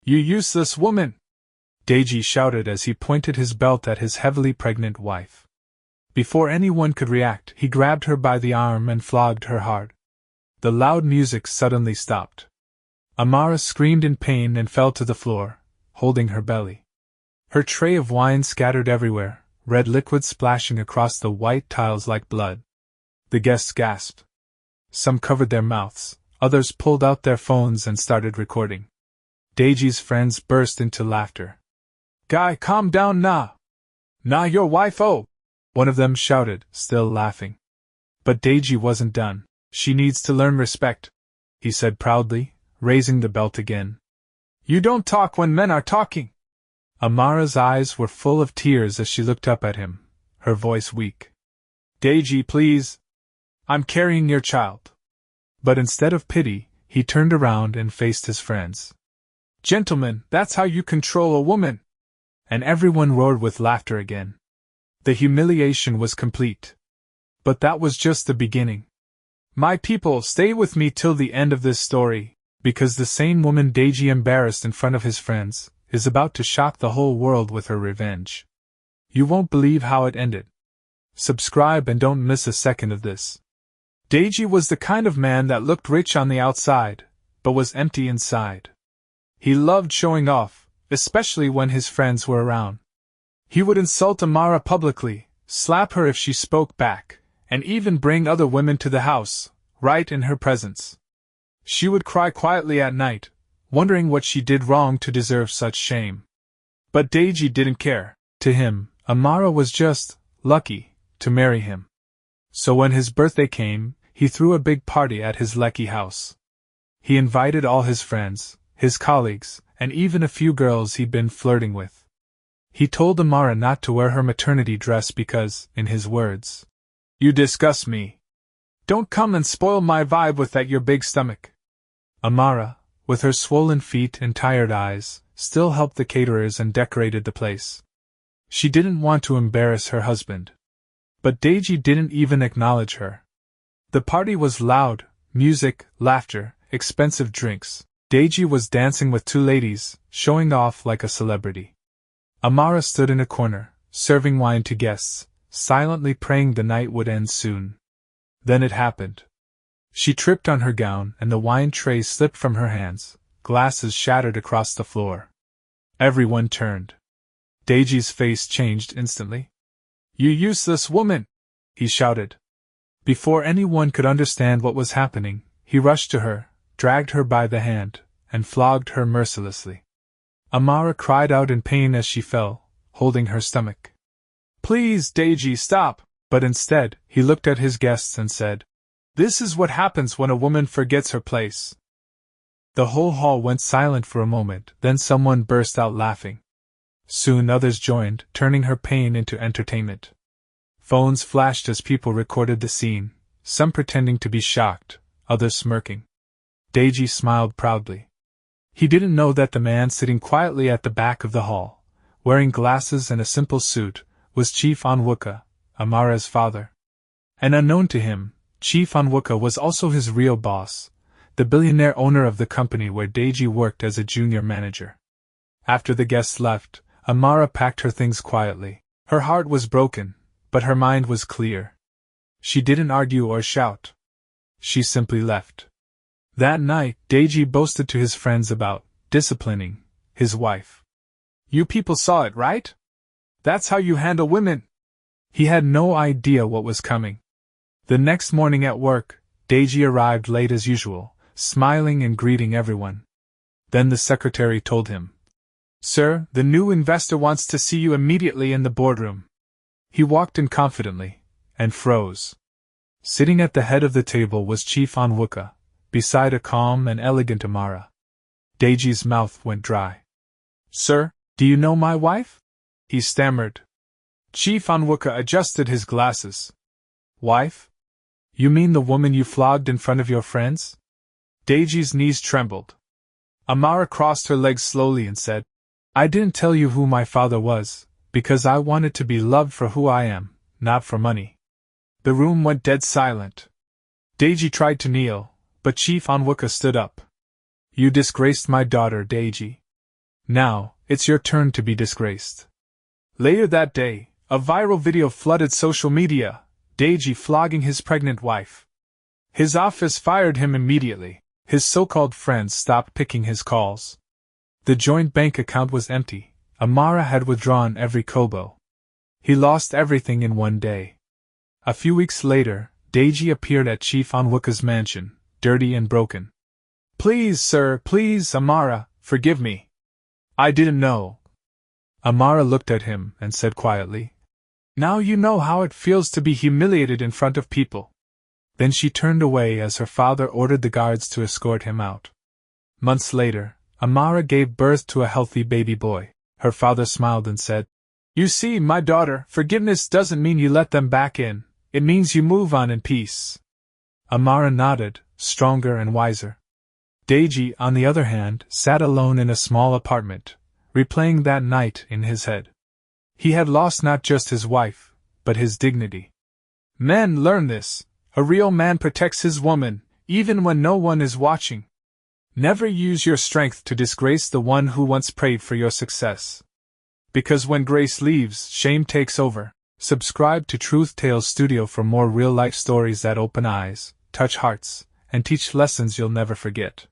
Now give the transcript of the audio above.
You useless woman! Deji shouted as he pointed his belt at his heavily pregnant wife. Before anyone could react, he grabbed her by the arm and flogged her hard. The loud music suddenly stopped. Amara screamed in pain and fell to the floor, holding her belly. Her tray of wine scattered everywhere, red liquid splashing across the white tiles like blood. The guests gasped. Some covered their mouths, others pulled out their phones and started recording. Deji's friends burst into laughter. Guy, calm down nah! Nah, your wife oh! One of them shouted, still laughing. But Deji wasn't done. She needs to learn respect, he said proudly, raising the belt again. You don't talk when men are talking! Amara's eyes were full of tears as she looked up at him, her voice weak. Deji, please! I'm carrying your child. But instead of pity, he turned around and faced his friends. Gentlemen, that's how you control a woman! And everyone roared with laughter again. The humiliation was complete. But that was just the beginning. My people, stay with me till the end of this story, because the same woman Deji embarrassed in front of his friends is about to shock the whole world with her revenge. You won't believe how it ended. Subscribe and don't miss a second of this. Deji was the kind of man that looked rich on the outside, but was empty inside. He loved showing off, especially when his friends were around. He would insult Amara publicly, slap her if she spoke back, and even bring other women to the house, right in her presence. She would cry quietly at night, wondering what she did wrong to deserve such shame. But Deji didn't care. To him, Amara was just lucky to marry him. So when his birthday came, he threw a big party at his Lekki house. He invited all his friends, his colleagues, and even a few girls he'd been flirting with. He told Amara not to wear her maternity dress because, in his words, you disgust me. Don't come and spoil my vibe with that your big stomach. Amara, with her swollen feet and tired eyes, still helped the caterers and decorated the place. She didn't want to embarrass her husband. But Deji didn't even acknowledge her. The party was loud, music, laughter, expensive drinks. Deji was dancing with two ladies, showing off like a celebrity. Amara stood in a corner, serving wine to guests, silently praying the night would end soon. Then it happened. She tripped on her gown and the wine tray slipped from her hands, glasses shattered across the floor. Everyone turned. Deji's face changed instantly. You useless woman! He shouted. Before anyone could understand what was happening, he rushed to her, dragged her by the hand, and flogged her mercilessly. Amara cried out in pain as she fell, holding her stomach. Please, Deji, stop! But instead, he looked at his guests and said, This is what happens when a woman forgets her place. The whole hall went silent for a moment, then someone burst out laughing. Soon others joined, turning her pain into entertainment. Phones flashed as people recorded the scene, some pretending to be shocked, others smirking. Deji smiled proudly. He didn't know that the man sitting quietly at the back of the hall, wearing glasses and a simple suit, was Chief Onwuka, Amara's father. And unknown to him, Chief Onwuka was also his real boss, the billionaire owner of the company where Deji worked as a junior manager. After the guests left, Amara packed her things quietly. Her heart was broken, but her mind was clear. She didn't argue or shout. She simply left. That night, Deji boasted to his friends about disciplining his wife. You people saw it, right? That's how you handle women. He had no idea what was coming. The next morning at work, Deji arrived late as usual, smiling and greeting everyone. Then the secretary told him, Sir, the new investor wants to see you immediately in the boardroom. He walked in confidently, and froze. Sitting at the head of the table was Chief Onwuka, beside a calm and elegant Amara. Deji's mouth went dry. Sir, do you know my wife? He stammered. Chief Onwuka adjusted his glasses. Wife? You mean the woman you flogged in front of your friends? Deji's knees trembled. Amara crossed her legs slowly and said, I didn't tell you who my father was, because I wanted to be loved for who I am, not for money. The room went dead silent. Deji tried to kneel, but Chief Onwuka stood up. You disgraced my daughter, Deji. Now, it's your turn to be disgraced. Later that day, a viral video flooded social media, Deji flogging his pregnant wife. His office fired him immediately. His so-called friends stopped picking his calls. The joint bank account was empty. Amara had withdrawn every kobo. He lost everything in one day. A few weeks later, Deji appeared at Chief Onwuka's mansion, dirty and broken. Please, sir, please, Amara, forgive me. I didn't know. Amara looked at him and said quietly, Now you know how it feels to be humiliated in front of people. Then she turned away as her father ordered the guards to escort him out. Months later, Amara gave birth to a healthy baby boy. Her father smiled and said, You see, my daughter, forgiveness doesn't mean you let them back in, it means you move on in peace. Amara nodded, stronger and wiser. Deji, on the other hand, sat alone in a small apartment, replaying that night in his head. He had lost not just his wife, but his dignity. Men, learn this. A real man protects his woman, even when no one is watching. Never use your strength to disgrace the one who once prayed for your success. Because when grace leaves, shame takes over. Subscribe to Truth Tales Studio for more real-life stories that open eyes, touch hearts, and teach lessons you'll never forget.